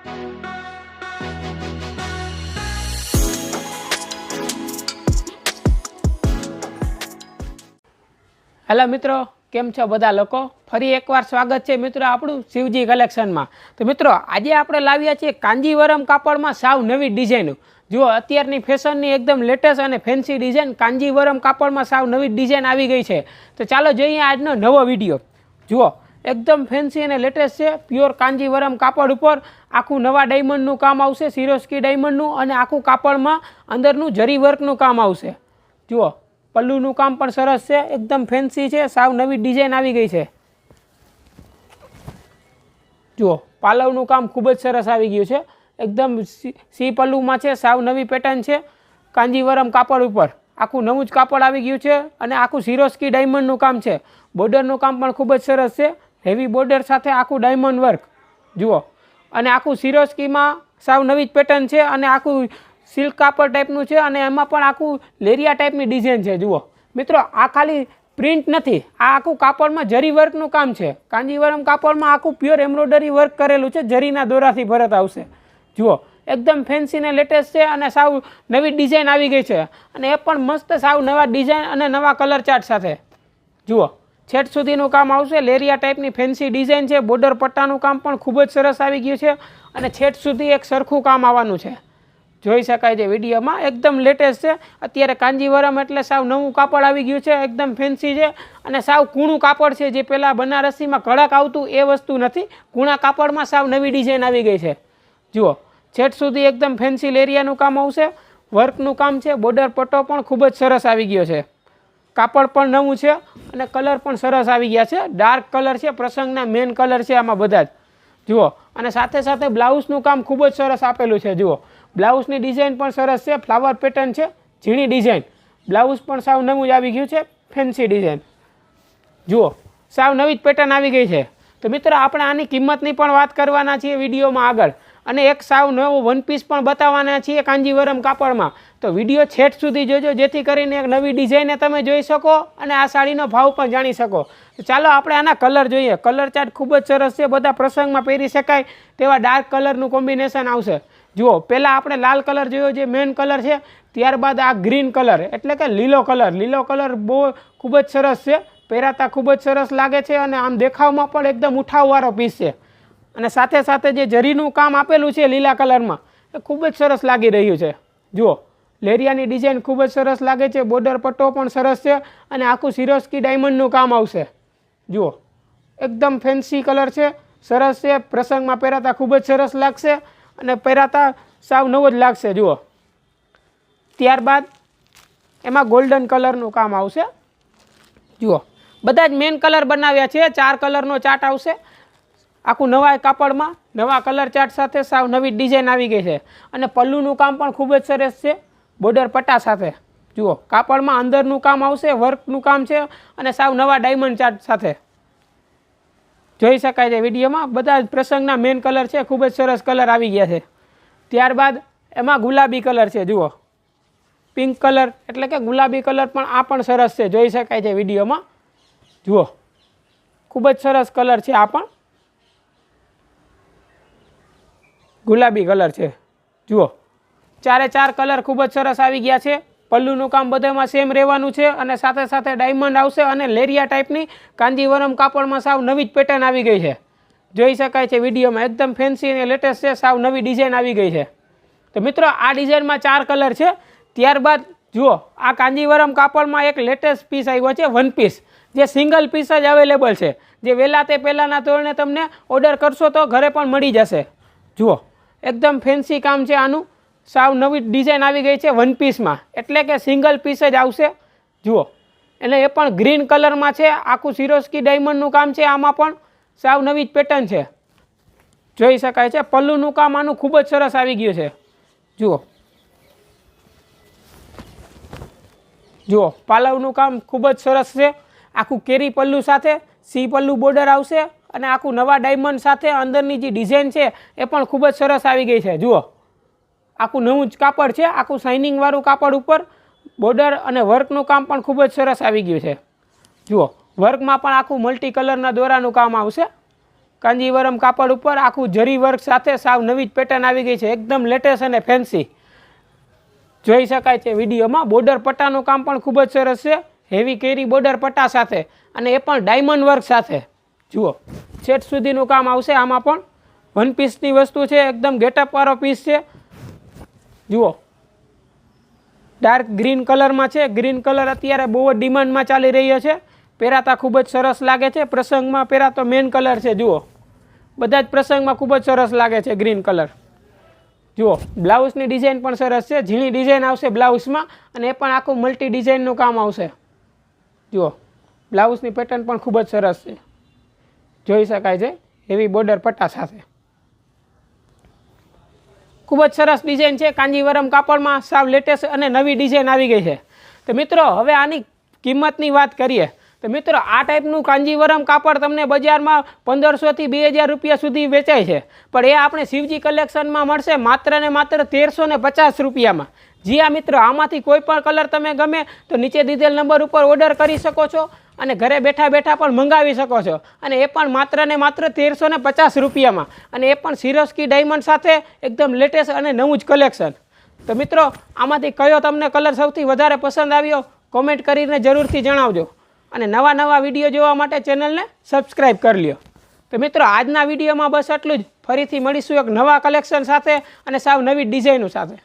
Hello મિત્રો, કેમ છો બધા લોકો? ફરી એકવાર સ્વાગત છે મિત્રો આપણું શિવજી કલેક્શનમાં। તો મિત્રો આજે આપણે લાવ્યા છીએ કાંજીવરમ કાપડમાં સાવ નવી ડિઝાઇન। જુઓ અત્યારની ફેશનની એકદમ લેટેસ્ટ અને ફેન્સી ડિઝાઇન કાંજીવરમ કાપડમાં સાવ નવી ડિઝાઇન આવી ગઈ છે। તો ચાલો જોઈએ આજનો નવો વિડીયો। જુઓ એકદમ ફેન્સી અને લેટેસ્ટ છે। પ્યોર કાંજીવરમ કાપડ ઉપર આખું નવા ડાયમંડનું કામ આવશે, સિરોસ્કી ડાયમંડનું, અને આખું કાપડમાં અંદરનું જરી વર્કનું કામ આવશે। જુઓ પલ્લુનું કામ પણ સરસ છે, એકદમ ફેન્સી છે, સાવ નવી ડિઝાઇન આવી ગઈ છે। જુઓ પાલવનું કામ ખૂબ જ સરસ આવી ગયું છે, એકદમ સી પલ્લુમાં છે, સાવ નવી પેટર્ન છે। કાંજીવરમ કાપડ ઉપર આખું નવું જ કાપડ આવી ગયું છે અને આખું સિરોસ્કી ડાયમંડનું કામ છે। બોર્ડરનું કામ પણ ખૂબ જ સરસ છે, હેવી બોર્ડર સાથે આખું ડાયમંડ વર્ક। જુઓ અને આખું સિરોસ્કીમાં સાવ નવી જ પેટર્ન છે અને આખું સિલ્ક કાપડ ટાઈપનું છે અને એમાં પણ આખું લેરિયા ટાઈપની ડિઝાઇન છે। જુઓ મિત્રો આ ખાલી પ્રિન્ટ નથી, આ આખું કાપડમાં જરી વર્કનું કામ છે। કાંજીવરમ કાપડમાં આખું પ્યોર એમ્બ્રોઇડરી વર્ક કરેલું છે, જરીના દોરાથી ભરત આવશે। જુઓ એકદમ ફેન્સી ને લેટેસ્ટ છે અને સાવ નવી ડિઝાઇન આવી ગઈ છે અને એ પણ મસ્ત સાવ નવા ડિઝાઇન અને નવા કલર ચાર્ટ સાથે। જુઓ છેટ સુધીનું કામ આવશે, લેરિયા ટાઈપની ફેન્સી ડિઝાઇન છે। બોર્ડર પટ્ટાનું કામ પણ ખૂબ જ સરસ આવી ગયું છે અને છેટ સુધી એક સરખું કામ આવવાનું છે, જોઈ શકાય છે વિડીયોમાં। એકદમ લેટેસ્ટ છે, અત્યારે કાંજીવરમ એટલે સાવ નવું કાપડ આવી ગયું છે, એકદમ ફેન્સી છે અને સાવ કૂણું કાપડ છે। જે પહેલાં બનારસીમાં કડક આવતું એ વસ્તુ નથી, કૂણા કાપડમાં સાવ નવી ડિઝાઇન આવી ગઈ છે। જુઓ છેટ સુધી એકદમ ફેન્સી લેરિયાનું કામ આવશે, વર્કનું કામ છે, બોર્ડર પટ્ટો પણ ખૂબ જ સરસ આવી ગયો છે, કાપડ પણ નવું છે અને કલર પણ સરસ આવી ગયા છે, ડાર્ક કલર છે, પ્રસંગના મેન કલર છે આમાં બધા જ। જુઓ અને સાથે સાથે બ્લાઉઝનું કામ ખૂબ જ સરસ આપેલું છે। જુઓ બ્લાઉઝની ડિઝાઇન પણ સરસ છે, ફ્લાવર પેટર્ન છે, ઝીણી ડિઝાઇન, બ્લાઉઝ પણ સાવ નવું જ આવી ગયું છે, ફેન્સી ડિઝાઇન। જુઓ સાવ નવી જ પેટર્ન આવી ગઈ છે। તો મિત્રો આપણે આની કિંમતની પણ વાત કરવાના છીએ વિડીયોમાં આગળ, અને એક સાવ નવો વન પીસ પણ બતાવવાના છીએ કાંજીવરમ કાપડમાં। તો વિડીયો છેટ સુધી જોજો, જેથી કરીને એક નવી ડિઝાઇનને તમે જોઈ શકો અને આ સાડીનો ભાવ પણ જાણી શકો। તો ચાલો આપણે આના કલર જોઈએ। કલર ચાર્ટ ખૂબ જ સરસ છે, બધા પ્રસંગમાં પહેરી શકાય તેવા ડાર્ક કલરનું કોમ્બિનેશન આવશે। જુઓ પહેલાં આપણે લાલ કલર જોયો, જે મેઇન કલર છે, ત્યારબાદ આ ગ્રીન કલર એટલે કે લીલો કલર બહુ ખૂબ જ સરસ છે, પહેરાતા ખૂબ જ સરસ લાગે છે અને આમ દેખાવમાં પણ એકદમ ઉઠાવવાળો પીસ છે અને સાથે સાથે જે જરીનું કામ આપેલું છે લીલા કલરમાં એ ખૂબ જ સરસ લાગી રહ્યું છે। જુઓ લેરિયાની ડિઝાઇન ખૂબ જ સરસ લાગે છે, બોર્ડર પટ્ટો પણ સરસ છે અને આખું સિરોસ્કી ડાયમંડનું કામ આવશે। જુઓ એકદમ ફેન્સી કલર છે, સરસ છે, પ્રસંગમાં પહેરાતા ખૂબ જ સરસ લાગશે અને પહેરાતા સાવ નવો જ લાગશે। જુઓ ત્યારબાદ એમાં ગોલ્ડન કલરનું કામ આવશે। જુઓ બધા જ મેઇન કલર બનાવ્યા છે, 4 કલરનો ચાર્ટ આવશે, આખું નવા કાપડમાં નવા કલર ચાર્ટ સાથે સાવ નવી ડિઝાઇન આવી ગઈ છે અને પલ્લુનું કામ પણ ખૂબ જ સરસ છે, બોર્ડર પટ્ટા સાથે। જુઓ કાપડમાં અંદરનું કામ આવશે, વર્કનું કામ છે અને સાવ નવા ડાયમંડ ચાર્ટ સાથે જોઈ શકાય છે વિડીયોમાં। બધા જ પ્રસંગના મેઇન કલર છે, ખૂબ જ સરસ કલર આવી ગયા છે। ત્યારબાદ એમાં ગુલાબી કલર છે, જુઓ પિંક કલર એટલે કે ગુલાબી કલર પણ આ પણ સરસ છે, જોઈ શકાય છે વિડીયોમાં। જુઓ ખૂબ જ સરસ કલર છે, આ પણ ગુલાબી કલર છે। જુઓ 4 કલર ખૂબ જ સરસ આવી ગયા છે। પલ્લુનું કામ બધામાં સેમ રહેવાનું છે અને સાથે સાથે ડાયમંડ આવશે અને લેરિયા ટાઈપની કાંજીવરમ કાપડમાં સાવ નવી જ પેટર્ન આવી ગઈ છે, જોઈ શકાય છે વિડીયોમાં। એકદમ ફેન્સી અને લેટેસ્ટ છે, સાવ નવી ડિઝાઇન આવી ગઈ છે। તો મિત્રો આ ડિઝાઇનમાં 4 કલર છે। ત્યારબાદ જુઓ આ કાંજીવરમ કાપડમાં એક લેટેસ્ટ પીસ આવ્યો છે, વન પીસ, જે સિંગલ પીસ જ અવેલેબલ છે, જે વહેલા તે પહેલાંના ધોરણે તમને ઓર્ડર કરશો તો ઘરે પણ મળી જશે। જુઓ એકદમ ફેન્સી કામ છે આનું, સાવ નવી ડિઝાઇન આવી ગઈ છે વન પીસમાં, એટલે કે સિંગલ પીસ જ આવશે। જુઓ એટલે એ પણ ગ્રીન કલરમાં છે, આખું સિરોસ્કી ડાયમંડનું કામ છે, આમાં પણ સાવ નવી જ પેટર્ન છે, જોઈ શકાય છે। પલ્લુનું કામ આનું ખૂબ જ સરસ આવી ગયું છે। જુઓ પાલવનું કામ ખૂબ જ સરસ છે, આખું કેરી પલ્લુ સાથે સી પલ્લુ બોર્ડર આવશે અને આખું નવા ડાયમંડ સાથે અંદરની જે ડિઝાઇન છે એ પણ ખૂબ જ સરસ આવી ગઈ છે। જુઓ આખું નવું જ કાપડ છે, આખું શાઇનિંગવાળું કાપડ ઉપર બોર્ડર અને વર્કનું કામ પણ ખૂબ જ સરસ આવી ગયું છે। જુઓ વર્કમાં પણ આખું મલ્ટી કલરના દોરાનું કામ આવશે। કાંજીવરમ કાપડ ઉપર આખું જરી વર્ક સાથે સાવ નવી જ પેટર્ન આવી ગઈ છે, એકદમ લેટેસ્ટ અને ફેન્સી જોઈ શકાય છે વિડીયોમાં. બોર્ડર પટ્ટાનું કામ પણ ખૂબ જ સરસ છે, હેવી કેરી બોર્ડર પટ્ટા સાથે અને એ પણ ડાયમંડ વર્ક સાથે. જુઓ છેટ સુધીનું કામ આવશે. આમાં પણ વન પીસની વસ્તુ છે, એકદમ ગેટઅપવાળો પીસ છે. જુઓ ડાર્ક ગ્રીન કલરમાં છે, ગ્રીન કલર અત્યારે બહુ જ ડિમાન્ડમાં ચાલી રહ્યો છે, પહેરાતા ખૂબ જ સરસ લાગે છે. પ્રસંગમાં પહેરાતો મેન કલર છે. જુઓ બધા જ પ્રસંગમાં ખૂબ જ સરસ લાગે છે ગ્રીન કલર. જુઓ બ્લાઉઝની ડિઝાઇન પણ સરસ છે, ઝીણી ડિઝાઇન આવશે બ્લાઉઝમાં અને એ પણ આખું મલ્ટી ડિઝાઇનનું કામ આવશે. જુઓ બ્લાઉઝની પેટર્ન પણ ખૂબ જ સરસ છે, જોઈ શકાય છે હેવી બોર્ડર પટ્ટા સાથે. ખૂબ જ સરસ ડિઝાઇન છે, કાંજીવરમ કાપડમાં સાવ લેટેસ્ટ અને નવી ડિઝાઇન આવી ગઈ છે. તો મિત્રો હવે આની કિંમતની વાત કરીએ તો મિત્રો આ ટાઈપનું કાંજીવરમ કાપડ તમને બજારમાં 1500 થી 2000 રૂપિયા સુધી વેચાય છે, પણ એ આપણે શિવજી કલેક્શનમાં મળશે માત્ર ને માત્ર 1350 રૂપિયામાં. જી હા મિત્રો, આમાંથી કોઈ પણ કલર તમે ગમે તો નીચે દીધેલ નંબર ઉપર ઓર્ડર કરી શકો છો અને ઘરે બેઠા બેઠા પણ મંગાવી શકો છો, અને એ પણ માત્ર ને માત્ર 1350 રૂપિયામાં, અને એ પણ સિરોસ્કી ડાયમંડ સાથે એકદમ લેટેસ્ટ અને નવું જ કલેક્શન. તો મિત્રો આમાંથી કયો તમને કલર સૌથી વધારે પસંદ આવ્યો કોમેન્ટ કરીને જરૂરથી જણાવજો, અને નવા વિડીયો જોવા માટે ચેનલને સબસ્ક્રાઈબ કરી લ્યો. તો મિત્રો આજના વિડીયોમાં બસ આટલું જ. ફરીથી મળીશું એક નવા કલેક્શન સાથે અને સાવ નવી ડિઝાઇનો સાથે.